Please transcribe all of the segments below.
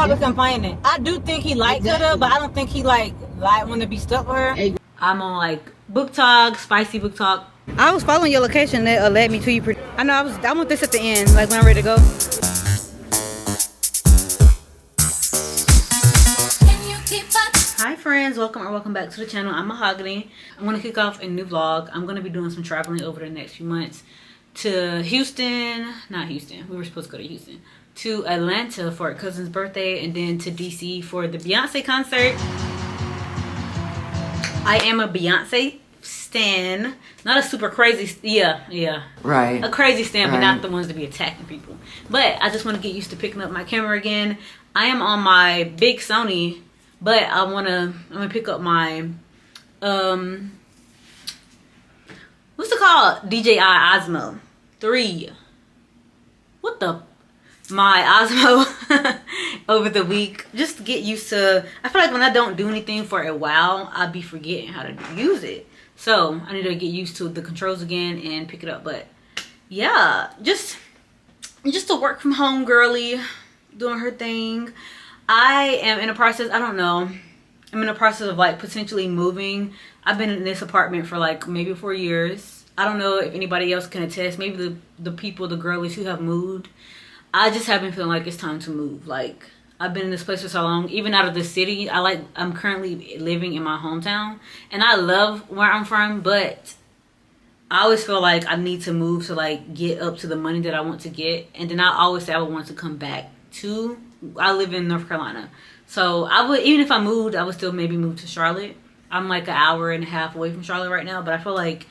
Probably complaining. I do think he liked her, but I don't think he like want to be stuck with her. I'm on like book talk, spicy book talk. I was following your location that led me to you. I know I want this at the end, like when I'm ready to go. Hi friends, welcome back to the channel. I'm Mahogany. I'm gonna kick off a new vlog. I'm gonna be doing some traveling over the next few months to not Houston. We were supposed to go to Houston. To Atlanta for a cousin's birthday, and then to DC for the Beyonce concert. I am a Beyonce stan, not a super crazy, right, a crazy stan, but not the ones to be attacking people. But I just want to get used to picking up my camera again. I am on my big Sony, but I'm gonna pick up my what's it called, DJI Osmo 3. My Osmo over the week, just to get used to. I feel like when I don't do anything for a while, I'll be forgetting how to use it. So I need to get used to the controls again and pick it up. But yeah, just a work from home girly doing her thing. I am in a process, I don't know, I'm in a process of like potentially moving. I've been in this apartment for like maybe 4 years. I don't know if anybody else can attest. Maybe the people, the girlies who have moved. I just have been feeling like it's time to move. Like, I've been in this place for so long, even out of the city. I'm currently living in my hometown, and I love where I'm from, but I always feel like I need to move to like get up to the money that I want to get. And then I always say I would want to come back to, I live in North Carolina. So I would, even if I moved, I would still maybe move to Charlotte. I'm like an hour and a half away from Charlotte right now, but I feel like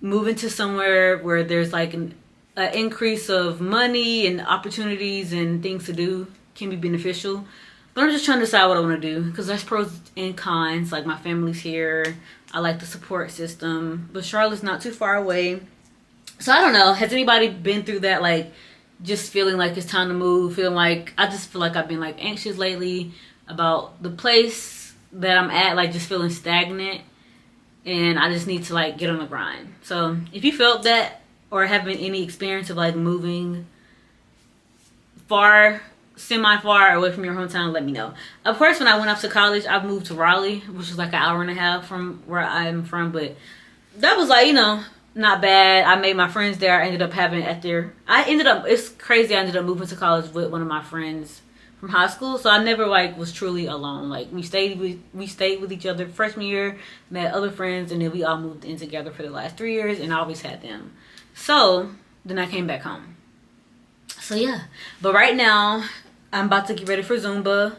moving to somewhere where there's like an increase of money and opportunities and things to do can be beneficial. But I'm just trying to decide what I want to do, because there's pros and cons. Like, my family's here, I like the support system, but Charlotte's not too far away. So I don't know, has anybody been through that, like just feeling like it's time to move, feeling like, I just feel like I've been like anxious lately about the place that I'm at, like just feeling stagnant, and I just need to like get on the grind. So if you felt that, or having any experience of like moving semi-far away from your hometown, let me know. Of course, when I went off to college, I moved to Raleigh, which is like an hour and a half from where I'm from, but that was like, you know, not bad. I made my friends there. I ended up it's crazy, I ended up moving to college with one of my friends from high school, so I never like was truly alone. Like, we stayed with each other freshman year, met other friends, and then we all moved in together for the last 3 years, and I always had them. So then I came back home. So yeah, but right now I'm about to get ready for Zumba.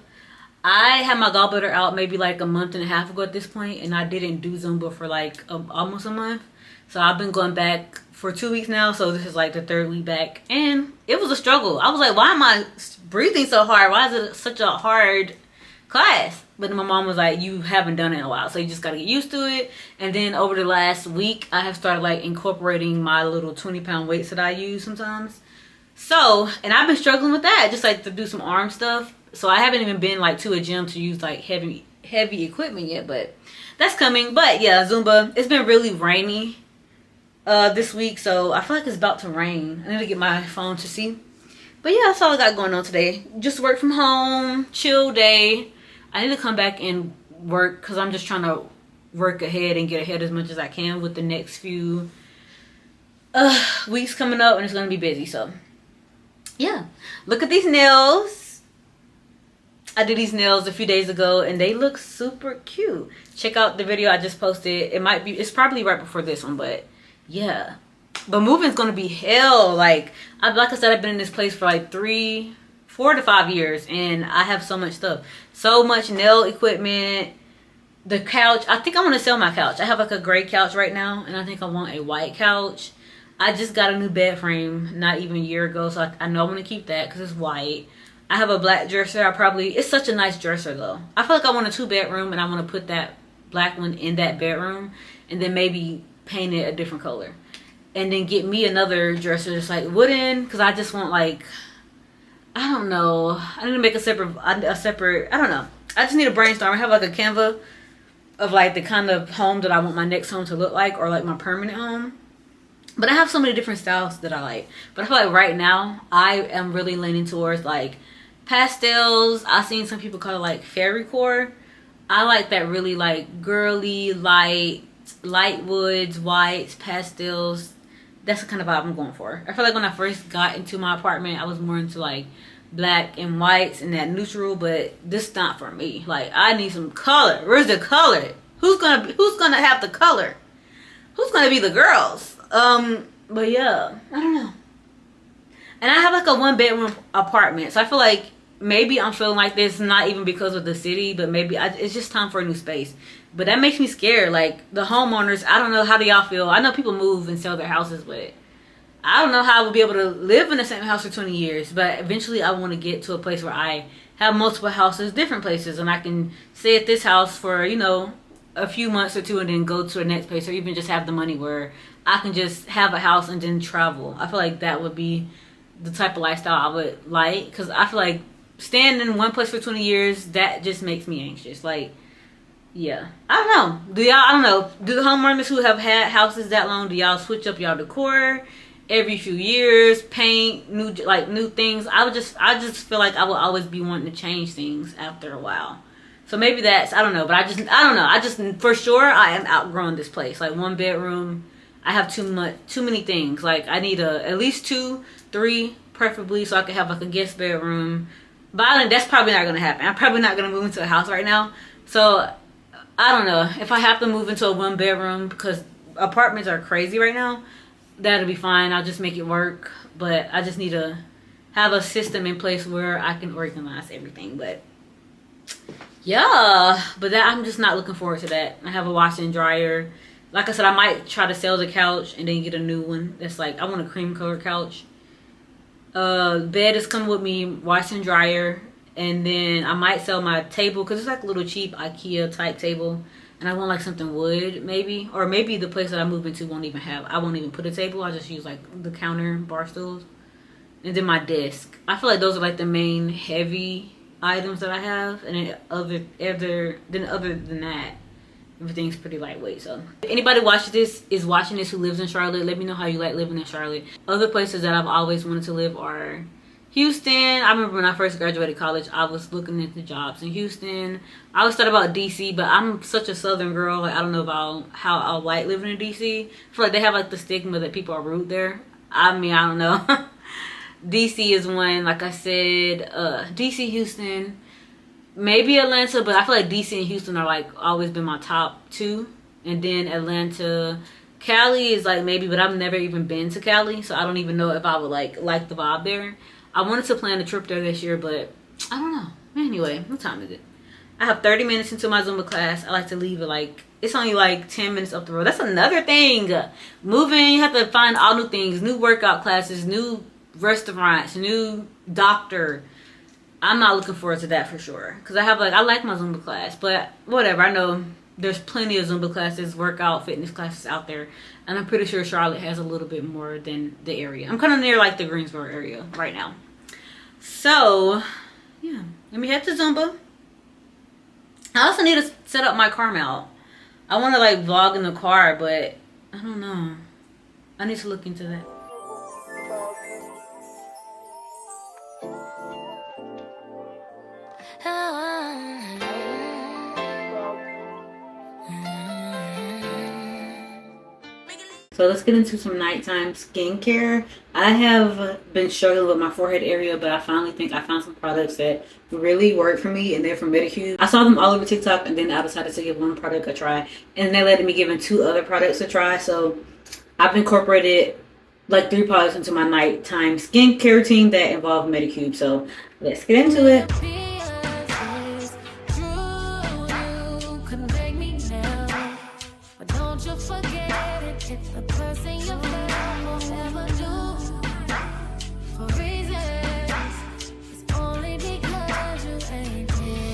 I had my gallbladder out maybe like a month and a half ago at this point, and I didn't do Zumba for like almost a month. So I've been going back for 2 weeks now, so this is like the 3rd week back, and it was a struggle. I was like, why am I breathing so hard? Why is it such a hard class? But then my mom was like, you haven't done it in a while, so you just got to get used to it. And then over the last week, I have started like incorporating my little 20-pound weights that I use sometimes. So, and I've been struggling with that, just like to do some arm stuff. So I haven't even been like to a gym to use like heavy equipment yet, but that's coming. But yeah, Zumba. It's been really rainy this week, so I feel like it's about to rain. I need to get my phone to see. But yeah, that's all I got going on today. Just work from home, chill day. I need to come back and work, because I'm just trying to work ahead and get ahead as much as I can with the next few weeks coming up, and it's going to be busy. So yeah, look at these nails. I did these nails a few days ago, and they look super cute. Check out the video I just posted. It's probably right before this one, but yeah. But moving's going to be hell. Like I said, I've been in this place for like 4 to 5 years, and I have so much stuff, so much nail equipment, the couch. I think I want to sell my couch. I have like a gray couch right now, and I think I want a white couch. I just got a new bed frame not even a year ago, so I know I want to keep that because it's white. I have a black dresser. It's such a nice dresser though. I feel like I want a 2-bedroom, and I want to put that black one in that bedroom, and then maybe paint it a different color, and then get me another dresser that's like wooden, because I just want like, I don't know. I need to make a separate, I don't know. I just need to brainstorm. I have like a Canva of like the kind of home that I want my next home to look like, or like my permanent home. But I have so many different styles that I like. But I feel like right now I am really leaning towards like pastels. I've seen some people call it like fairy core. I like that really like girly, light woods, whites, pastels. That's the kind of vibe I'm going for. I feel like when I first got into my apartment, I was more into like black and whites and that neutral, but this is not for me. Like, I need some color. Where's the color? Who's gonna have the color? Who's gonna be the girls? But yeah, I don't know. And I have like a 1-bedroom apartment, so I feel like maybe I'm feeling like this not even because of the city, but maybe it's just time for a new space. But that makes me scared. Like, the homeowners, I don't know, how do y'all feel? I know people move and sell their houses, but I don't know how I would be able to live in the same house for 20 years. But eventually I want to get to a place where I have multiple houses, different places, and I can stay at this house for, you know, a few months or two and then go to the next place, or even just have the money where I can just have a house and then travel. I feel like that would be the type of lifestyle I would like, because I feel like staying in one place for 20 years, that just makes me anxious. Like, yeah, I don't know. I don't know, do the homeowners who have had houses that long, do y'all switch up y'all decor every few years, paint new things? I just feel like I will always be wanting to change things after a while. So maybe that's, I don't know, but I don't know. I just, for sure, I am outgrowing this place. Like, 1 bedroom, I have too many things. Like, I need at least 2, 3, preferably, so I can have like a guest bedroom. But that's probably not gonna happen. I'm probably not gonna move into a house right now. So I don't know if I have to move into a 1 bedroom, because apartments are crazy right now. That'll be fine. I'll just make it work. But I just need to have a system in place where I can organize everything. But yeah, but I'm just not looking forward to that. I have a washer and dryer. Like I said, I might try to sell the couch and then get a new one. That's like, I want a cream colored couch. Bed is coming with me, washer and dryer. And then I might sell my table, because it's like a little cheap IKEA type table. And I want like something wood, maybe. Or maybe the place that I move into I won't even put a table. I'll just use like the counter bar stools. And then my desk. I feel like those are like the main heavy items that I have. And then other than that, everything's pretty lightweight. So if anybody watching this who lives in Charlotte, let me know how you like living in Charlotte. Other places that I've always wanted to live are Houston. I remember when I first graduated college, I was looking into jobs in Houston. I always thought about DC, but I'm such a southern girl. Like, I don't know about how I like living in DC. I feel like they have like the stigma that people are rude there. I mean, I don't know. DC is one, like I said, DC, Houston, maybe Atlanta, but I feel like DC and Houston are like always been my top 2. And then Atlanta. Cali is like maybe, but I've never even been to Cali, so I don't even know if I would like the vibe there. I wanted to plan a trip there this year, but I don't know. Anyway, what time is it? I have 30 minutes into my Zumba class. I like to leave it like, it's only like 10 minutes up the road. That's another thing. Moving, you have to find all new things, new workout classes, new restaurants, new doctor. I'm not looking forward to that for sure, because I like my Zumba class, but whatever. I know there's plenty of Zumba classes, workout, fitness classes out there, and I'm pretty sure Charlotte has a little bit more than the area. I'm kind of near like the Greensboro area right now. So yeah, let me head to Zumba. I also need to set up my car mount. I want to like vlog in the car, but I don't know. I need to look into that. So let's get into some nighttime skincare. I have been struggling with my forehead area, but I finally think I found some products that really work for me, and they're from Medicube. I saw them all over TikTok, and then I decided to give one product a try, and they let me give 2 other products a try. So I've incorporated like 3 products into my nighttime skincare routine that involve Medicube. So let's get into it. The person you feel will never do for reasons. It's only because you ain't here.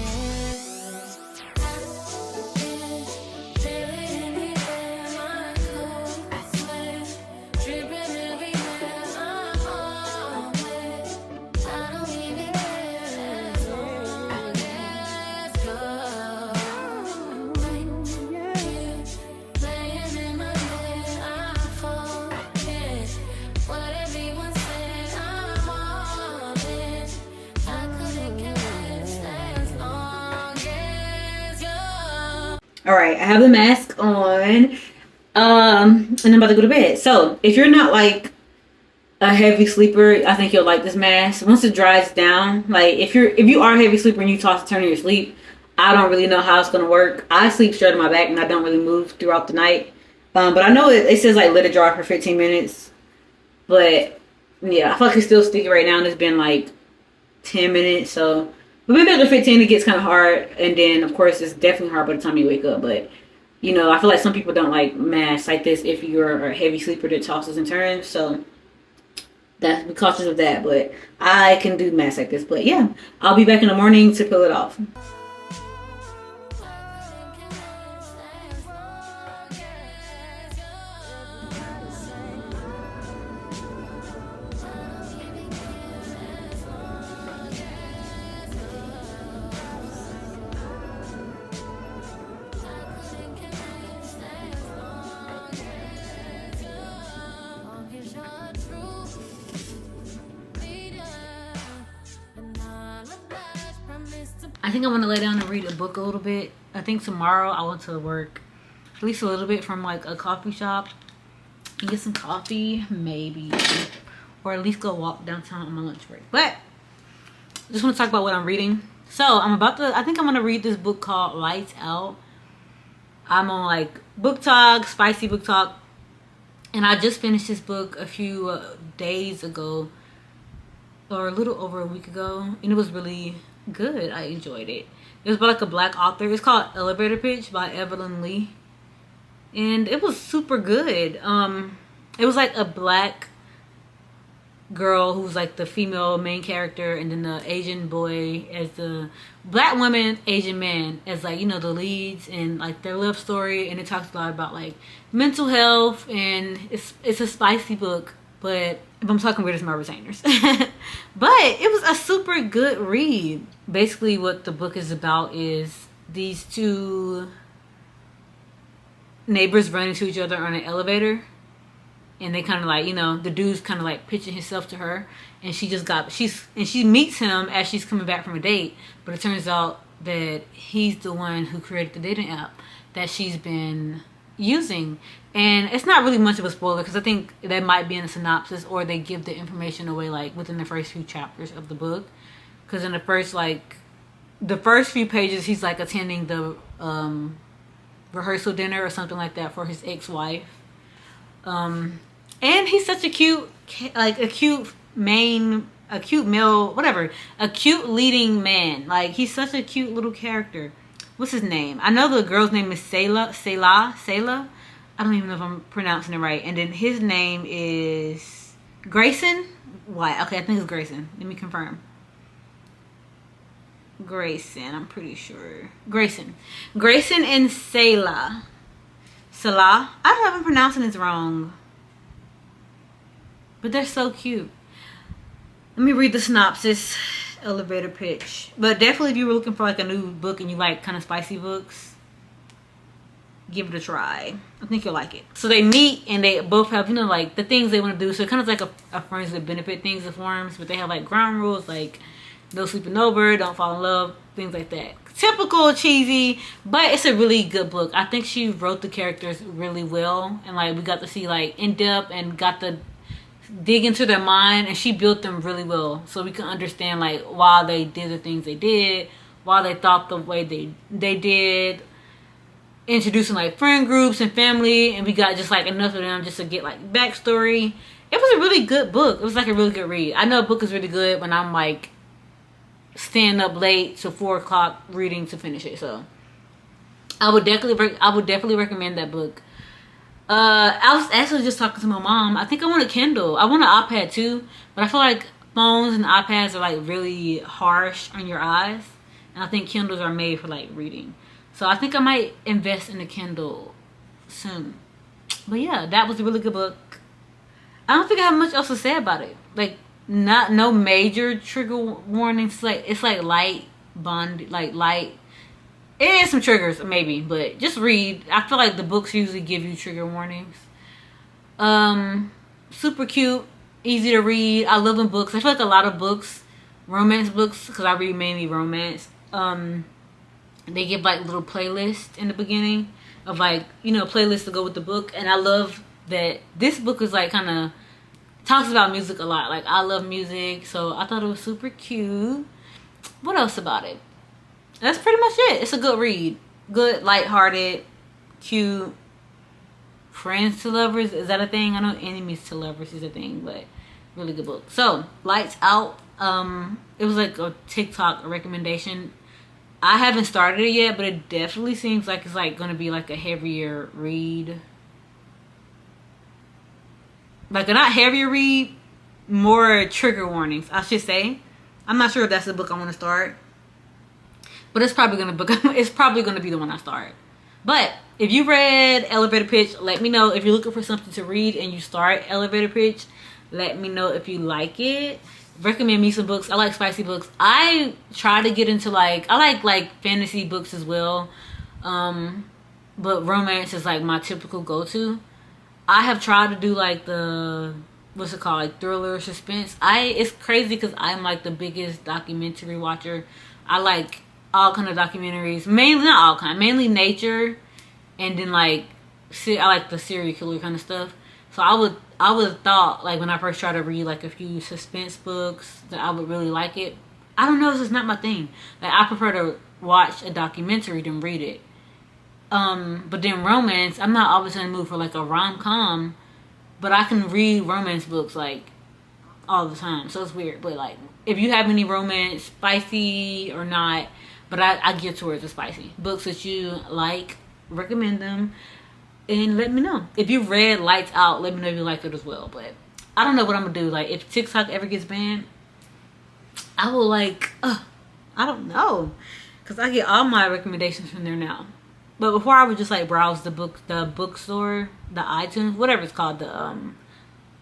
Feel it in the air, my cold sweat dripping everywhere. I'm on it. I don't even care. All right, I have the mask on. And I'm about to go to bed. So if you're not like a heavy sleeper, I think you'll like this mask. Once it dries down, like if you are a heavy sleeper and you toss and turn in your sleep, I don't really know how it's gonna work. I sleep straight on my back and I don't really move throughout the night. But I know it says like let it dry for 15 minutes. But yeah, I feel like it's still sticky right now and it's been like 10 minutes. So but maybe after 15 it gets kind of hard, and then of course it's definitely hard by the time you wake up. But you know, I feel like some people don't like masks like this if you're a heavy sleeper that tosses and turns. So that's be cautious of that. But I can do masks like this. But yeah, I'll be back in the morning to peel it off. I think I'm gonna lay down and read a book a little bit. I think tomorrow I want to work at least a little bit from like a coffee shop and get some coffee, maybe, or at least go walk downtown on my lunch break. But I just want to talk about what I'm reading. So I think I'm gonna read this book called Lights Out. I'm on like Book Talk, Spicy Book Talk, and I just finished this book a few days ago, or a little over a week ago, and it was really good. I enjoyed it. It was by like a black author. It's called Elevator Pitch by Evelyn Leigh, and it was super good. It was like a black girl who's like the female main character, and then the Asian boy as the black woman, Asian man as like, you know, the leads, and like their love story. And it talks a lot about like mental health, and it's a spicy book. But if I'm talking weird, it's my retainers. But it was a super good read. Basically what the book is about is these two neighbors run into each other on an elevator. And they kind of like, you know, the dude's kind of like pitching himself to her. And she meets him as she's coming back from a date. But it turns out that he's the one who created the dating app that she's been using. And it's not really much of a spoiler because I think that might be in the synopsis, or they give the information away like within the first few chapters of the book. Because in the first few pages, he's like attending the rehearsal dinner or something like that for his ex-wife. And he's such a cute leading man. Like, he's such a cute little character. What's his name? I know the girl's name is Selah. I don't even know if I'm pronouncing it right. And then his name is Grayson. Why? Okay, I think it's Grayson. Let me confirm. Grayson, I'm pretty sure. Grayson and Selah. I don't know if I'm pronouncing this wrong. But they're so cute. Let me read the synopsis. Elevator pitch. But definitely if you were looking for like a new book and you like kind of spicy books, give it a try. I think you'll like it. So they meet and they both have, you know, like the things they want to do. So it kind of like a friends with benefit things that forms, but they have like ground rules like no sleeping over, don't fall in love, things like that. Typical cheesy, but it's a really good book. I think she wrote the characters really well, and like we got to see like in depth and got to dig into their mind, and she built them really well, so we can understand like why they did the things they did, why they thought the way they did, introducing like friend groups and family, and we got just like enough of them just to get like backstory. It was a really good book. It was like a really good read. I know a book is really good when I'm like staying up late till 4 o'clock reading to finish it. So I would definitely recommend that book. I was actually just talking to my mom. I think I want a Kindle. I want an iPad too, but I feel like phones and iPads are like really harsh on your eyes, and I think Kindles are made for like reading. So I think I might invest in a Kindle soon. But yeah, that was a really good book. I don't think I have much else to say about it. Like, no major trigger warnings. It's like light bond, like light. It is some triggers maybe, but just read. I feel like the books usually give you trigger warnings. Super cute, easy to read. I love in books. I feel like a lot of books, romance books, because I read mainly romance. they give like little playlists in the beginning of like, you know, playlists to go with the book. And I love that this book is like kind of talks about music a lot. Like I love music, so I thought it was super cute. What else about it? That's pretty much it. It's a good read. Good, lighthearted, cute. Friends to lovers, is that a thing? I know enemies to lovers is a thing, but really good book. So, Lights Out. It was like a TikTok recommendation. I haven't started it yet, but it definitely seems like it's like gonna be like a heavier read. Like a not heavier read, more trigger warnings, I should say. I'm not sure if that's the book I want to start, but it's probably gonna be the one I start. But if you read Elevator Pitch, let me know. If you're looking for something to read and you start Elevator Pitch, let me know if you like it. Recommend me some books. I like spicy books. I try to get into I like fantasy books as well. But romance is like my typical go-to. I have tried to do like the, what's it called, like thriller, suspense. It's crazy because I'm like the biggest documentary watcher. I like all kind of documentaries, mainly nature, and then like I like the serial killer kind of stuff. So I would have thought, like, when I first tried to read like a few suspense books, that I would really like it. I don't know, it's just not my thing. Like I prefer to watch a documentary than read it. But then romance, I'm not always in the mood for like a rom-com, but I can read romance books like all the time. So it's weird, but like if you have any romance, spicy or not, but I get towards the spicy books that you like, recommend them, and let me know. If you read Lights Out, let me know if you like it as well. But I don't know what I'm gonna do. Like if TikTok ever gets banned, I will like I don't know, because I get all my recommendations from there now. But before I would just like browse the bookstore, the iTunes, whatever it's called, the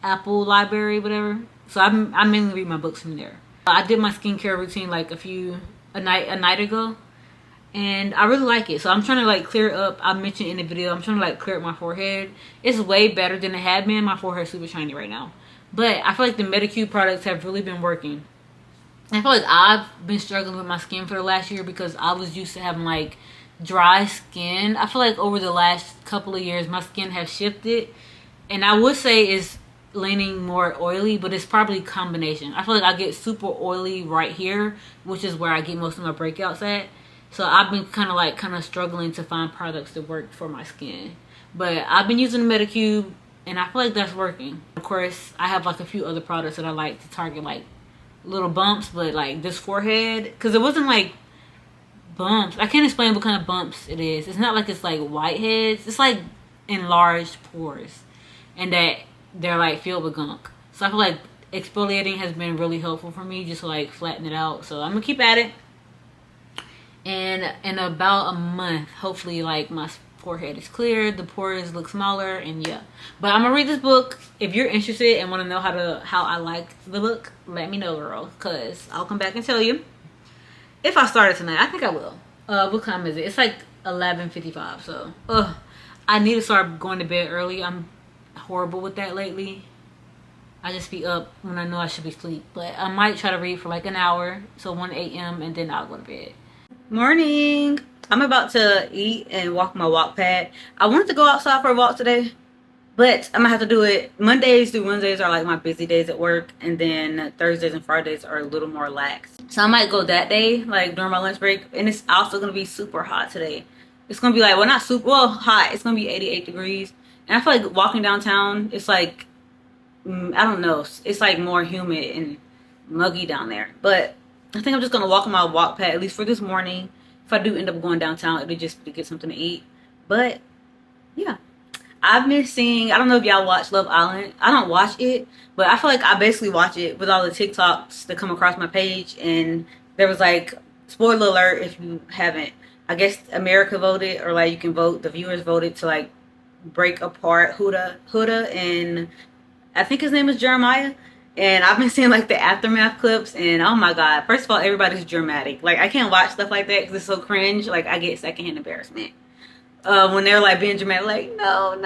Apple library, whatever. So I mainly read my books from there. I did my skincare routine like a night ago, and I really like it. So I'm trying to like clear up. I mentioned in the video, I'm trying to like clear up my forehead. It's way better than it had been. My forehead's super shiny right now, but I feel like the Medicube products have really been working. I feel like I've been struggling with my skin for the last year because I was used to having like dry skin. I feel like over the last couple of years my skin has shifted, and I would say it's leaning more oily, but it's probably a combination. I feel like I get super oily right here, which is where I get most of my breakouts at. So I've been kind of struggling to find products that work for my skin, but I've been using the Medicube and I feel like that's working. Of course, I have like a few other products that I like to target like little bumps, but like this forehead, because it wasn't like bumps. I can't explain what kind of bumps it is. It's not like it's like whiteheads. It's like enlarged pores, and that they're like filled with gunk. So I feel like exfoliating has been really helpful for me, just to like flatten it out. So I'm gonna keep at it, and in about a month, hopefully, like my forehead is cleared, the pores look smaller, and yeah. But I'm gonna read this book. If you're interested and want to know how I like the book, let me know, girl, because I'll come back and tell you. If I start it tonight, I think I will. What time is it? It's like 11:55. So, I need to start going to bed early. I'm horrible with that lately. I just be up when I know I should be asleep. But I might try to read for like an hour, so 1 a.m. and then I'll go to bed. Morning. I'm about to eat and walk my walk pad. I wanted to go outside for a walk today, but I'm gonna have to do it. Mondays through Wednesdays are like my busy days at work, and then Thursdays and Fridays are a little more lax. So I might go that day, like during my lunch break. And it's also gonna be super hot today. It's gonna be like, well, not super, well, hot. It's gonna be 88 degrees. And I feel like walking downtown, it's like, I don't know, it's like more humid and muggy down there. But I think I'm just gonna walk on my walk pad, at least for this morning. If I do end up going downtown, it'll just be to get something to eat. But yeah, I've been seeing, I don't know if y'all watch Love Island. I don't watch it, but I feel like I basically watch it with all the TikToks that come across my page. And there was like, spoiler alert if you haven't, I guess America voted, or like you can vote, the viewers voted to like break apart Huda and I think his name is Jeremiah. And I've been seeing like the aftermath clips, and oh my god, first of all, everybody's dramatic. Like I can't watch stuff like that because it's so cringe. Like I get secondhand embarrassment when they're like being dramatic, like no,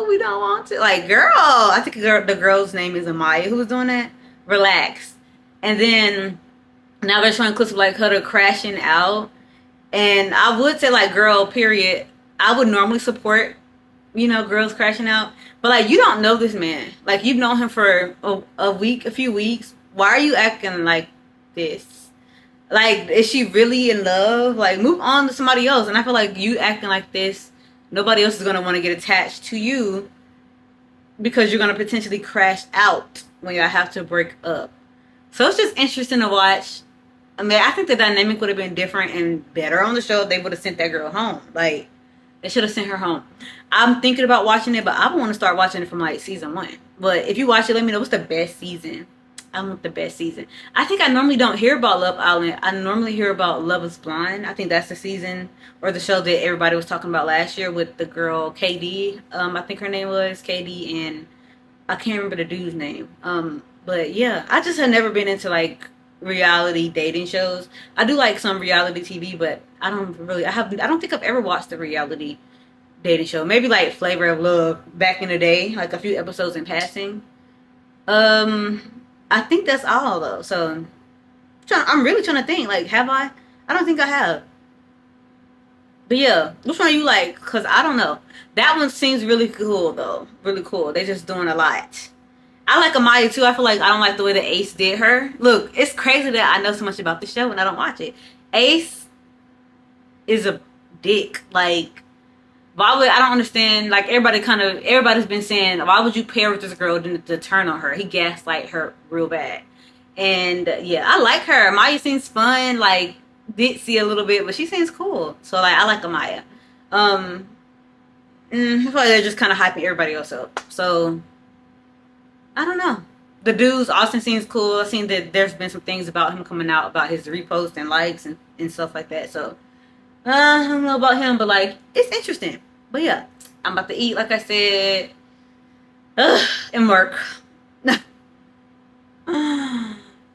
we don't want to. Like girl, I think the girl's name is Amaya who was doing that. Relax. And then now they're showing clips of like Huda crashing out, And I would say, like, girl, period. I would normally support, you know, girls crashing out. But, like, you don't know this man. Like, you've known him for a week, a few weeks. Why are you acting like this? Like, is she really in love? Like, move on to somebody else. And I feel like you acting like this, nobody else is going to want to get attached to you because you're going to potentially crash out when y'all have to break up. So it's just interesting to watch. I mean, I think the dynamic would have been different and better on the show if they would have sent that girl home. Like, they should have sent her home. I'm thinking about watching it, but I want to start watching it from, like, season 1. But if you watch it, let me know what's the best season. I want the best season. I think I normally don't hear about Love Island. I normally hear about Love is Blind. I think that's the season or the show that everybody was talking about last year with the girl KD. I think her name was KD, and I can't remember the dude's name. But yeah, I just have never been into, like, reality dating shows. I do like some reality TV, but I don't think I've ever watched a reality dating show. Maybe like Flavor of Love back in the day, like a few episodes in passing. I think that's all though. So I'm really trying to think, like, have I? I don't think I have. But yeah, which one you like? Because I don't know. That one seems really cool though. Really cool. They're just doing a lot. I like Amaya too. I feel like I don't like the way that Ace did her. Look, it's crazy that I know so much about the show and I don't watch it. Ace is a dick. Like, why would, I don't understand. Like, everybody's been saying, why would you pair with this girl to turn on her? He gaslight her real bad. And yeah, I like her. Amaya seems fun, like ditzy a little bit, but she seems cool. So like, I like Amaya. I feel like they're just kind of hyping everybody else up. So I don't know. The dudes, Austin seems cool. I've seen that there's been some things about him coming out about his reposts and likes and stuff like that. So I don't know about him, but like, it's interesting. But yeah, I'm about to eat, like I said, and work.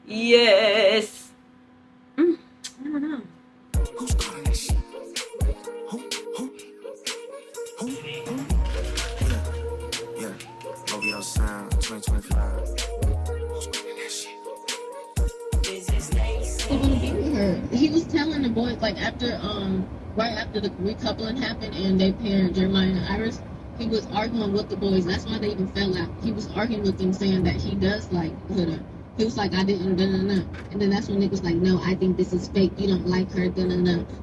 Yes. I don't know. Who's calling that shit? Who? Yeah. OVO Sound 2025. Who's calling that shit? He want to be with her. He was telling the boys, like, after right after the recoupling happened and they paired Jeremiah and Iris, he was arguing with the boys. That's why they even fell out. He was arguing with them, saying that he does like her. He was like, I didn't, and then that's when Nick was like, no, I think this is fake. You don't like her,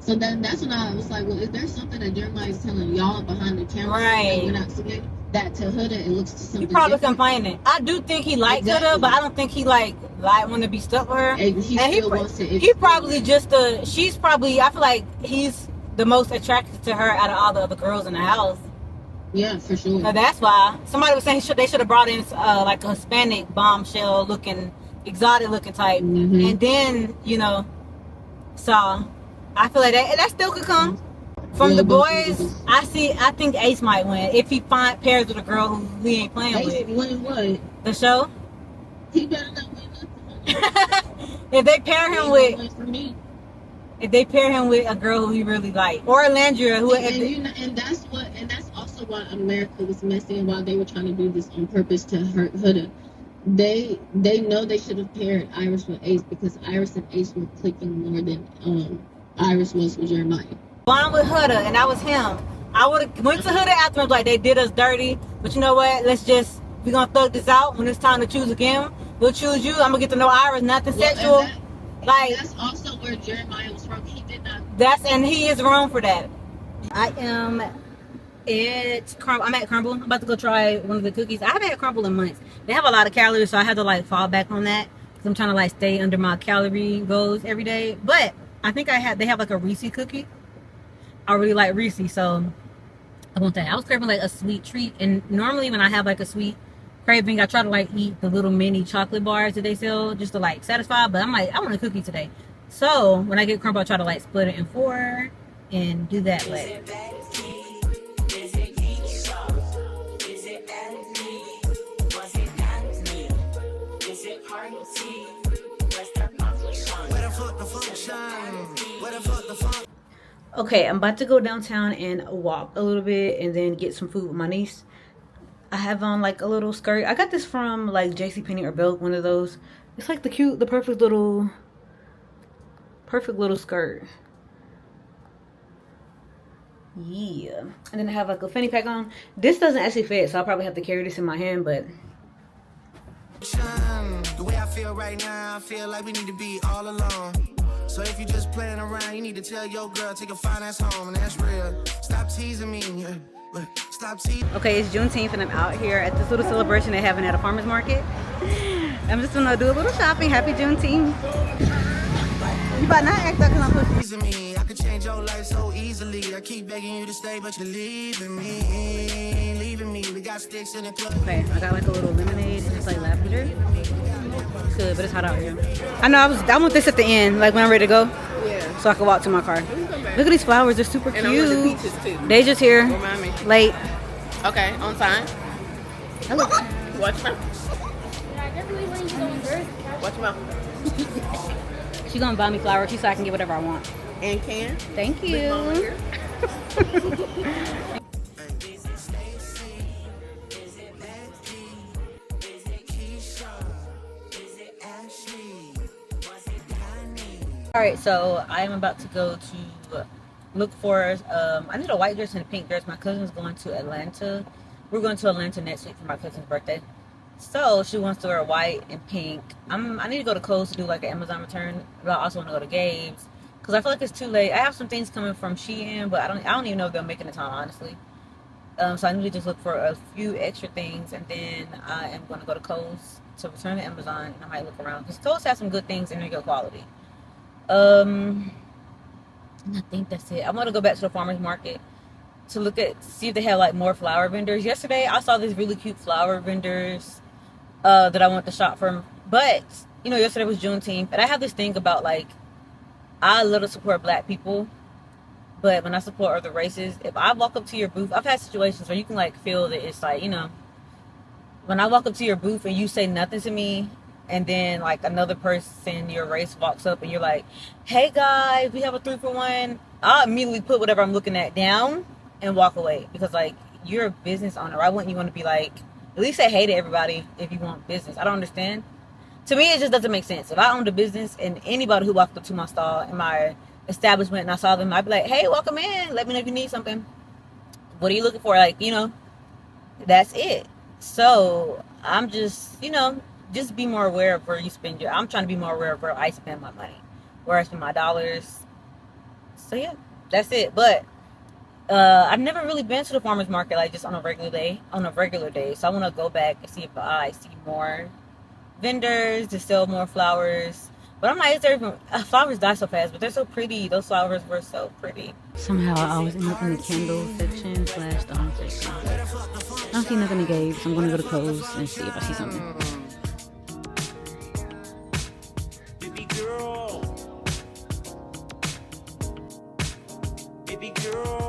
So then that's when I was like, well, is there something that Jeremiah's telling y'all behind the camera? Right. That we're not seeing? That to Huda it looks to something He probably different. complaining. I do think he liked Exactly. Huda, but I don't think he like want to be stuck with her. And he still wants to. He probably just she's probably, I feel like he's the most attracted to her out of all the other girls in the house. Yeah, for sure. So that's why somebody was saying they should have brought in like a Hispanic bombshell looking, exotic looking type, and then so I feel like that still could come from the boys. I think Ace might win if he pairs with a girl who he ain't playing Ace with. win what? The show. He better not win nothing. If they pair him with, For me. if they pair him with a girl who he really like, or Landria, who And that's also why America was messy and why they were trying to do this on purpose to hurt Huda. They know they should have paired Iris with Ace because Iris and Ace were clicking more than Iris was with Jeremiah. I'm with Huda, and that was him. I would have went to Huda afterwards, like, they did us dirty, but you know what? We're gonna thug this out. When it's time to choose again, we'll choose you. I'm gonna get to know Iris, nothing sexual. That's also where Jeremiah was wrong. He did not. And he is wrong for that. I am I'm at Crumble. I'm about to go try one of the cookies. I haven't had Crumble in months. They have a lot of calories, so I have to like fall back on that because I'm trying to like stay under my calorie goals every day. But I think they have like a Reese cookie. I really like Reese, so I want that. I was craving like a sweet treat, and normally when I have like a sweet craving, I try to like eat the little mini chocolate bars that they sell just to like satisfy, but I'm like, I want a cookie today. So when I get Crumble, I try to like split it in 4 and do that. Like, okay, I'm about to go downtown and walk a little bit and then get some food with my niece. I have on like a little skirt. I got this from like JCPenney or Belk, one of those. It's like the perfect little skirt. Yeah. And then I have like a fanny pack on. This doesn't actually fit, so I'll probably have to carry this in my hand, but The way I feel right now, I feel like we need to be all alone. So if you just playing around, you need to tell your girl, take a fine ass home, and that's real. Stop teasing me, stop teasing. okay, it's Juneteenth and I'm out here at this little celebration they're having at a farmer's market. I'm just gonna do a little shopping. Happy Juneteenth. You better not act like I'm pushing. Me, I could change your life so easily. I keep begging you to stay, but you're leaving me, leaving me. We got sticks in the club. Okay, I got like a little lemonade and it's like lavender. It's good, but it's hot out here. I know I want this at the end, like when I'm ready to go. Yeah. So I can walk to my car. Look at these flowers, they're super And I want the cute. peaches too. They just here. Remind me. Late. Okay, on time. Hello. Watch your mouth. Watch your mouth. She's gonna buy me flowers. She said I can get whatever I want. And can. Thank Big you. mama here. All right, so I am about to go to look for. I need a white dress and a pink dress. My cousin's going to Atlanta. We're going to Atlanta next week for my cousin's birthday. So she wants to wear white and pink. I need to go to Kohl's to do like an Amazon return, but I also want to go to Gabe's because I feel like it's too late. I have some things coming from Shein, but I don't even know if they'll make it in time, honestly. So I need to just look for a few extra things, and then I am going to go to Kohl's to return to Amazon, and I might look around because Kohl's has some good things and they're good quality. And I think that's it. I want to go back to the farmer's market to see if they have like more flower vendors. Yesterday I saw these really cute flower vendors that I want to shop from, but you know, yesterday was Juneteenth, and I have this thing about like I love to support black people, but when I support other races, if I walk up to your booth, I've had situations where you can like feel that it's like, you know, when I walk up to your booth and you say nothing to me, and then like another person your race walks up and you're like, hey guys, we have a 3-for-1, I'll immediately put whatever I'm looking at down and walk away, because like you're a business owner. Why wouldn't you want to be like, at least say hey to everybody if you want business? I don't understand. To me, it just doesn't make sense. If I owned a business and anybody who walked up to my stall in my establishment and I saw them, I'd be like, hey, welcome in, let me know if you need something. What are you looking for? Like, you know, that's it. So I'm just, you know, just be more aware of where you spend your, I'm trying to be more aware of where I spend my money, where I spend my dollars. So yeah, that's it. But I've never really been to the farmer's market like just on a regular day. So I want to go back and see if I see more vendors to sell more flowers. But I'm like, is there even, flowers die so fast, but they're so pretty. Those flowers were so pretty. Somehow I always end up in the candle section / the home section. I don't see nothing to Gabe, so I'm going to go to Kohl's and see if I see something. Baby girl. Baby girl.